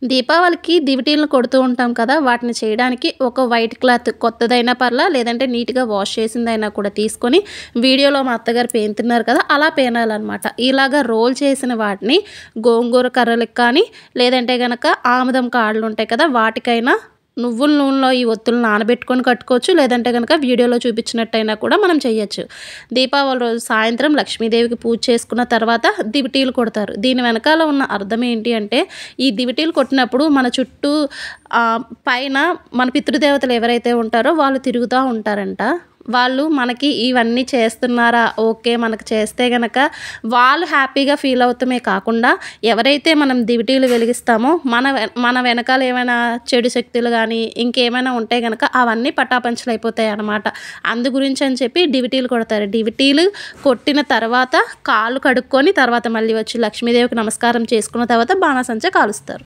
దీపావళికి దివిటీలను కొడుతూ ఉంటాం కదా! వాటిని చేయడానికి ఒక వైట్ క్లాత్ కొత్తదైనా పర్లా, లేదంటే నీట్‌గా వాష్ చేసిందైనా కూడా తీసుకొని, వీడియోలో మా అత్తగారు పేనుతున్నారు కదా! అలా పేనాలనమాట. ఇలాగ రోల్ చేసిన వాటిని గోంగూర కర్రలకి కానీ, లేదంటే గనక ఆముదం కాడలుంటాయి కదా! వాటికైనా నువ్వుల నూనెలో ఈ ఒత్తులు నానబెట్టుకొని కట్టుకోవచ్చు. లేదంటే గనక వీడియోలో చూపించినట్టయినా కూడా మనం చెయ్యొచ్చు. దీపావళి రోజు సాయంత్రం లక్ష్మీదేవికి పూజ చేసుకున్న తర్వాత దివిటీలు కొడతారు. దీని వెనకాల ఉన్న అర్థం ఏంటి అంటే, ఈ దివిటీలు కొట్టినప్పుడు మన చుట్టూ పైన మన పితృదేవతలు ఎవరైతే ఉంటారో వాళ్ళు తిరుగుతా ఉంటారంట. వాళ్ళు మనకి ఇవన్నీ చేస్తున్నారా? ఓకే. మనకు చేస్తే గనక వాళ్ళు హ్యాపీగా ఫీల్ అవుతమే కాకుండా, ఎవరైతే మనం దివిటీలు వెలిగిస్తామో మన వెనకాల ఏమైనా చెడు శక్తులు గానీ, ఇంకేమైనా ఉంటే గనక అవన్నీ పటాపంచలైపోతాయనమాట. అందు గురించని చెప్పి డివిటీలు కొడతారు. డివిటీలు కొట్టిన తర్వాత కాళ్ళు కడుక్కొని, తర్వాత మళ్ళీ వచ్చి లక్ష్మీదేవికి నమస్కారం చేసుకున్న తర్వాత బాణాసంచా కాలుస్తారు.